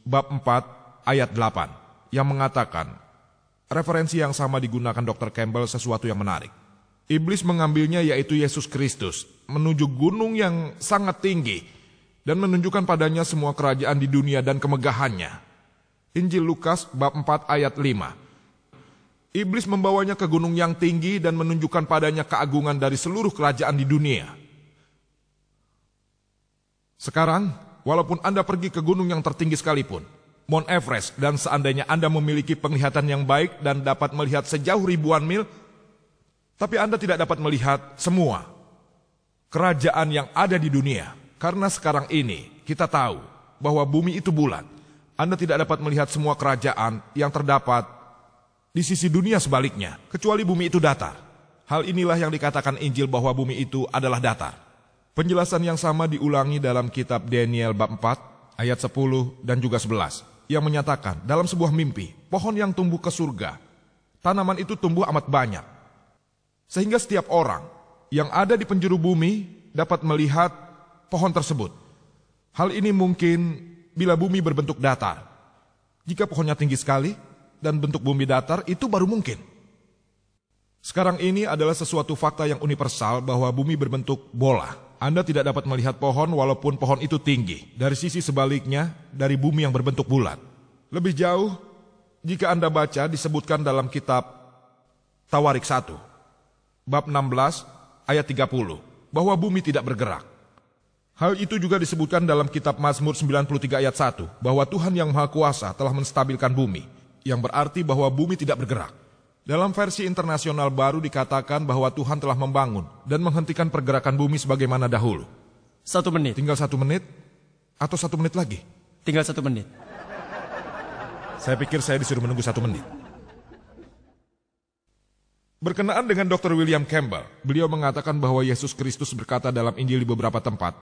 bab 4 ayat 8 yang mengatakan, referensi yang sama digunakan Dr. Campbell sesuatu yang menarik. Iblis mengambilnya yaitu Yesus Kristus menuju gunung yang sangat tinggi dan menunjukkan padanya semua kerajaan di dunia dan kemegahannya. Injil Lukas bab 4 ayat 5. Iblis membawanya ke gunung yang tinggi dan menunjukkan padanya keagungan dari seluruh kerajaan di dunia. Sekarang, walaupun Anda pergi ke gunung yang tertinggi sekalipun, Mount Everest, dan seandainya Anda memiliki penglihatan yang baik dan dapat melihat sejauh ribuan mil, tapi Anda tidak dapat melihat semua kerajaan yang ada di dunia. Karena sekarang ini kita tahu bahwa bumi itu bulat. Anda tidak dapat melihat semua kerajaan yang terdapat di sisi dunia sebaliknya, kecuali bumi itu datar. Hal inilah yang dikatakan Injil bahwa bumi itu adalah datar. Penjelasan yang sama diulangi dalam kitab Daniel bab 4 ayat 10 dan juga 11 yang menyatakan dalam sebuah mimpi, pohon yang tumbuh ke surga, tanaman itu tumbuh amat banyak. Sehingga setiap orang yang ada di penjuru bumi dapat melihat pohon tersebut. Hal ini mungkin bila bumi berbentuk datar. Jika pohonnya tinggi sekali dan bentuk bumi datar, itu baru mungkin. Sekarang ini adalah sesuatu fakta yang universal bahwa bumi berbentuk bola. Anda tidak dapat melihat pohon walaupun pohon itu tinggi. Dari sisi sebaliknya, dari bumi yang berbentuk bulat. Lebih jauh, jika Anda baca disebutkan dalam kitab Tawarik 1, bab 16, ayat 30, bahwa bumi tidak bergerak. Hal itu juga disebutkan dalam kitab Mazmur 93 ayat 1, bahwa Tuhan yang Maha Kuasa telah menstabilkan bumi, yang berarti bahwa bumi tidak bergerak. Dalam versi internasional baru dikatakan bahwa Tuhan telah membangun dan menghentikan pergerakan bumi sebagaimana dahulu. 1 menit. Tinggal 1 menit atau 1 menit lagi? Tinggal 1 menit. Saya pikir saya disuruh menunggu 1 menit. Berkenaan dengan Dr. William Campbell, beliau mengatakan bahwa Yesus Kristus berkata dalam Injil di beberapa tempat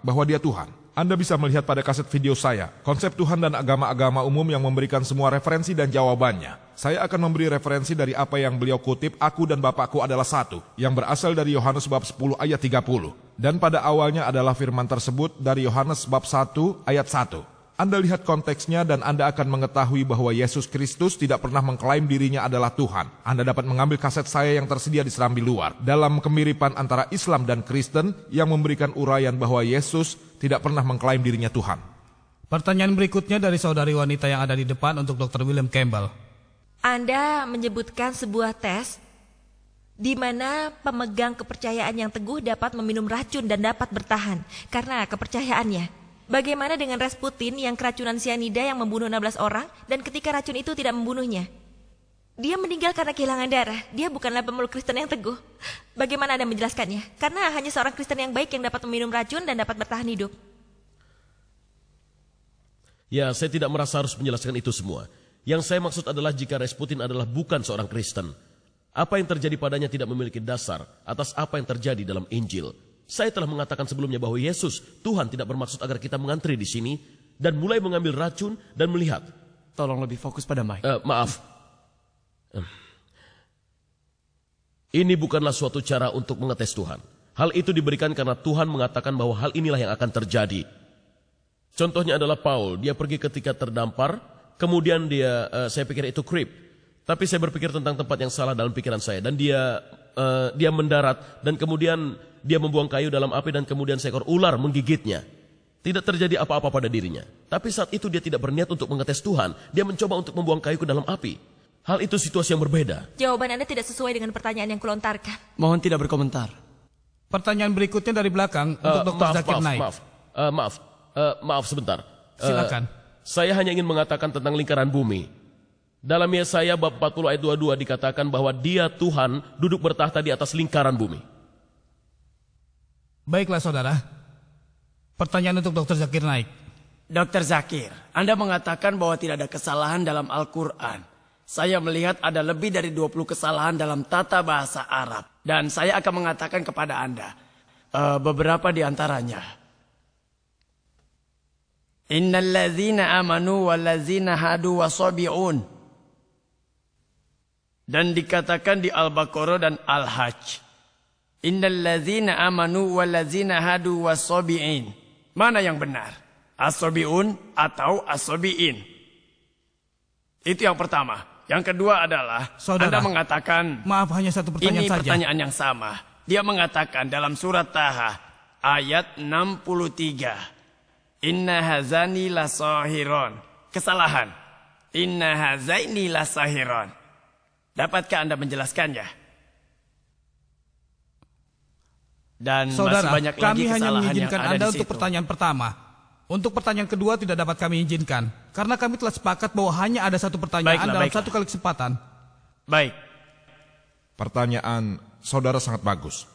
bahwa dia Tuhan. Anda bisa melihat pada kaset video saya, konsep Tuhan dan agama-agama umum yang memberikan semua referensi dan jawabannya. Saya akan memberi referensi dari apa yang beliau kutip, aku dan Bapakku adalah satu, yang berasal dari Yohanes bab 10 ayat 30. Dan pada awalnya adalah firman tersebut dari Yohanes bab 1 ayat 1. Anda lihat konteksnya dan Anda akan mengetahui bahwa Yesus Kristus tidak pernah mengklaim dirinya adalah Tuhan. Anda dapat mengambil kaset saya yang tersedia di serambi luar dalam kemiripan antara Islam dan Kristen yang memberikan uraian bahwa Yesus tidak pernah mengklaim dirinya Tuhan. Pertanyaan berikutnya dari saudari wanita yang ada di depan untuk Dr. William Campbell. Anda menyebutkan sebuah tes di mana pemegang kepercayaan yang teguh dapat meminum racun dan dapat bertahan karena kepercayaannya. Bagaimana dengan Rasputin yang keracunan sianida yang membunuh 16 orang dan ketika racun itu tidak membunuhnya? Dia meninggal karena kehilangan darah. Dia bukanlah pemeluk Kristen yang teguh. Bagaimana Anda menjelaskannya? Karena hanya seorang Kristen yang baik yang dapat meminum racun dan dapat bertahan hidup. Ya, saya tidak merasa harus menjelaskan itu semua. Yang saya maksud adalah jika Rasputin adalah bukan seorang Kristen, apa yang terjadi padanya tidak memiliki dasar atas apa yang terjadi dalam Injil. Saya telah mengatakan sebelumnya bahwa Yesus, Tuhan tidak bermaksud agar kita mengantri di sini dan mulai mengambil racun dan melihat. Tolong lebih fokus pada Mike. Maaf. Ini bukanlah suatu cara untuk mengetes Tuhan. Hal itu diberikan karena Tuhan mengatakan bahwa hal inilah yang akan terjadi. Contohnya adalah Paul, dia pergi ketika terdampar, kemudian saya pikir itu creep. Tapi saya berpikir tentang tempat yang salah dalam pikiran saya. Dan dia mendarat dan kemudian dia membuang kayu dalam api dan kemudian seekor ular menggigitnya. Tidak terjadi apa-apa pada dirinya. Tapi saat itu dia tidak berniat untuk mengetes Tuhan. Dia mencoba untuk membuang kayu ke dalam api. Hal itu situasi yang berbeda. Jawaban Anda tidak sesuai dengan pertanyaan yang kulontarkan. Mohon tidak berkomentar. Pertanyaan berikutnya dari belakang untuk Dr. Zakir Naik. Maaf sebentar. Silakan. Saya hanya ingin mengatakan tentang lingkaran bumi. Dalam Yesaya bab 40 ayat 22 dikatakan bahwa dia Tuhan duduk bertahta di atas lingkaran bumi. Baiklah saudara. Pertanyaan untuk Dr. Zakir Naik. Dr. Zakir, Anda mengatakan bahwa tidak ada kesalahan dalam Al-Quran. Saya melihat ada lebih dari 20 kesalahan dalam tata bahasa Arab. Dan saya akan mengatakan kepada Anda beberapa di antaranya. Innal ladzina amanu wal ladzina hadu wasabi'un. Dan dikatakan di Al-Baqarah dan Al-Hajj. Innal ladzina amanu wal ladzina hadu wasabi'in. Mana yang benar? Asobiun atau asobiin. Itu yang pertama. Yang kedua adalah Saudara, Anda mengatakan, maaf, hanya satu pertanyaan ini saja. pertanyaan yang sama. Dia mengatakan dalam surat Taha ayat 63. Inna hazani lasahiron. Kesalahan. Inna hazaini lasahiron. Dapatkah Anda menjelaskannya? Dan Saudara, masih banyak lagi kami hanya kesalahan yang mengizinkan ada Anda di untuk situ. pertanyaan pertama. Untuk pertanyaan kedua tidak dapat kami izinkan. Karena kami telah sepakat bahwa hanya ada satu pertanyaan dalam Baiklah. satu kali kesempatan. Baik. Pertanyaan saudara sangat bagus.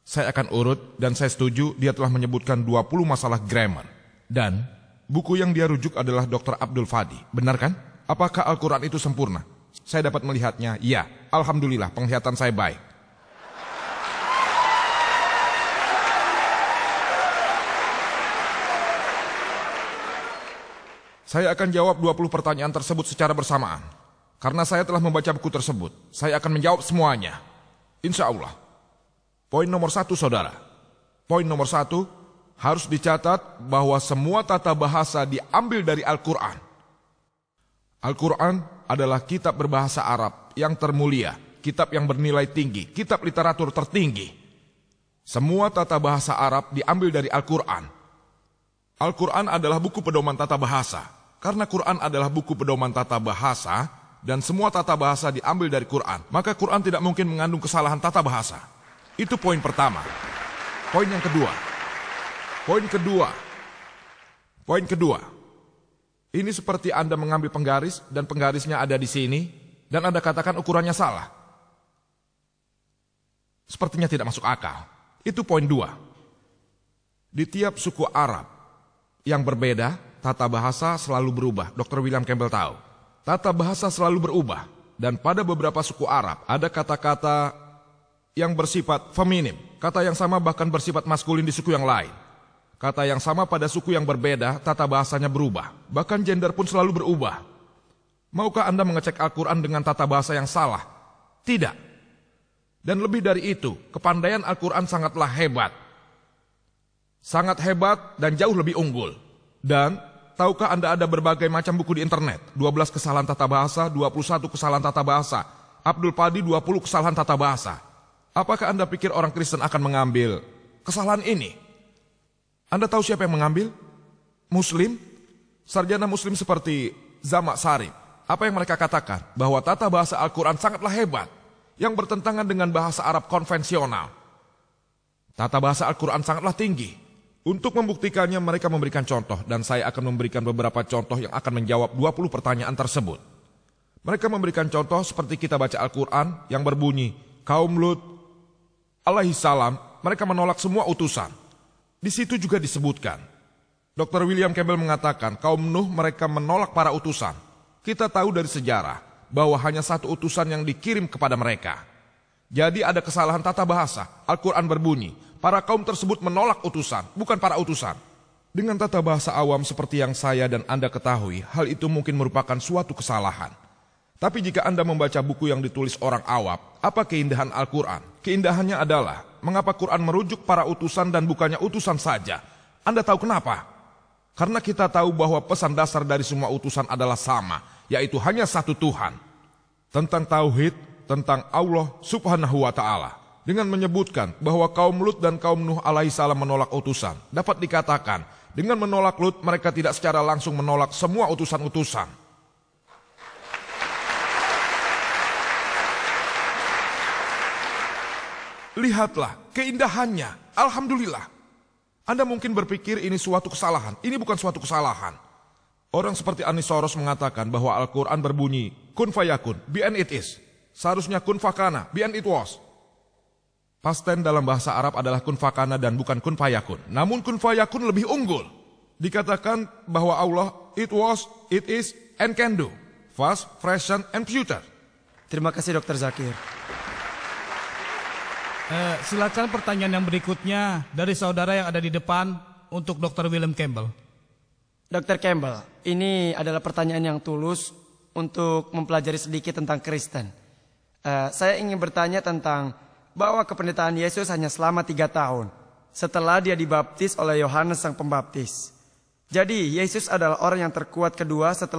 Saya akan urut dan saya setuju dia telah menyebutkan 20 masalah grammar. Dan buku yang dia rujuk adalah Dr. Abdul Fadi. Benar kan? Apakah Al-Quran itu sempurna? Saya dapat melihatnya, ya. Alhamdulillah, penglihatan saya baik. Saya akan jawab 20 pertanyaan tersebut secara bersamaan. Karena saya telah membaca buku tersebut, saya akan menjawab semuanya. Insya Allah. Poin nomor 1, saudara. Poin nomor 1, harus dicatat bahwa semua tata bahasa diambil dari Al-Quran. Al-Quran adalah kitab berbahasa Arab yang termulia, kitab yang bernilai tinggi, kitab literatur tertinggi. Semua tata bahasa Arab diambil dari Al-Quran. Al-Quran adalah buku pedoman tata bahasa. Karena Quran adalah buku pedoman tata bahasa, dan semua tata bahasa diambil dari Quran, maka Quran tidak mungkin mengandung kesalahan tata bahasa. Itu poin pertama. Poin yang kedua. Poin kedua. Ini seperti Anda mengambil penggaris dan penggarisnya ada di sini dan Anda katakan ukurannya salah. Sepertinya tidak masuk akal. Itu poin 2. Di tiap suku Arab yang berbeda, tata bahasa selalu berubah. Dr. William Campbell tahu. Tata bahasa selalu berubah. Dan pada beberapa suku Arab ada kata-kata yang bersifat feminim. Kata yang sama bahkan bersifat maskulin di suku yang lain. Kata yang sama pada suku yang berbeda, tata bahasanya berubah. Bahkan gender pun selalu berubah. Maukah Anda mengecek Al-Quran dengan tata bahasa yang salah? Tidak. Dan lebih dari itu, kepandaian Al-Quran sangatlah hebat. Sangat hebat dan jauh lebih unggul. Dan, tahukah Anda ada berbagai macam buku di internet? 12 kesalahan tata bahasa, 21 kesalahan tata bahasa. Abdul Fadi 20 kesalahan tata bahasa. Apakah Anda pikir orang Kristen akan mengambil kesalahan ini? Anda tahu siapa yang mengambil? Muslim? Sarjana Muslim seperti Zamak Sarif. Apa yang mereka katakan? Bahwa tata bahasa Al-Quran sangatlah hebat, yang bertentangan dengan bahasa Arab konvensional. Tata bahasa Al-Quran sangatlah tinggi. Untuk membuktikannya mereka memberikan contoh, dan saya akan memberikan beberapa contoh yang akan menjawab 20 pertanyaan tersebut. Mereka memberikan contoh seperti kita baca Al-Quran yang berbunyi, kaum Lut alaihissalam, mereka menolak semua utusan. Di situ juga disebutkan, Dr. William Campbell mengatakan kaum Nuh mereka menolak para utusan. Kita tahu dari sejarah bahwa hanya satu utusan yang dikirim kepada mereka. Jadi ada kesalahan tata bahasa. Al-Quran berbunyi, para kaum tersebut menolak utusan, bukan para utusan. Dengan tata bahasa awam seperti yang saya dan Anda ketahui, hal itu mungkin merupakan suatu kesalahan. Tapi jika Anda membaca buku yang ditulis orang awam, apa keindahan Al-Quran? Keindahannya adalah, mengapa Quran merujuk para utusan dan bukannya utusan saja? Anda tahu kenapa? Karena kita tahu bahwa pesan dasar dari semua utusan adalah sama, yaitu hanya satu Tuhan. Tentang Tauhid, tentang Allah subhanahu wa ta'ala. Dengan menyebutkan bahwa kaum Lut dan kaum Nuh alaihissalam menolak utusan. Dapat dikatakan, dengan menolak Lut mereka tidak secara langsung menolak semua utusan-utusan. Lihatlah keindahannya. Alhamdulillah. Anda mungkin berpikir ini suatu kesalahan. Ini bukan suatu kesalahan. Orang seperti Anisoros mengatakan bahwa Al-Quran berbunyi, kun fayakun, be and it is. Seharusnya kun fakana, be and it was. Past tense dalam bahasa Arab adalah kun fakana dan bukan kun fayakun. Namun kun fayakun lebih unggul. Dikatakan bahwa Allah, it was, it is, and can do. Past, present, and future. Terima kasih Dr. Zakir. Silakan pertanyaan yang berikutnya dari saudara yang ada di depan untuk Dr. William Campbell. Dr. Campbell, ini adalah pertanyaan yang tulus untuk mempelajari sedikit tentang Kristen. Saya ingin bertanya tentang bahwa kependettaan Yesus hanya selama 3 tahun setelah dia dibaptis oleh Yohanes Sang Pembaptis. Jadi, Yesus adalah orang yang terkuat kedua setelah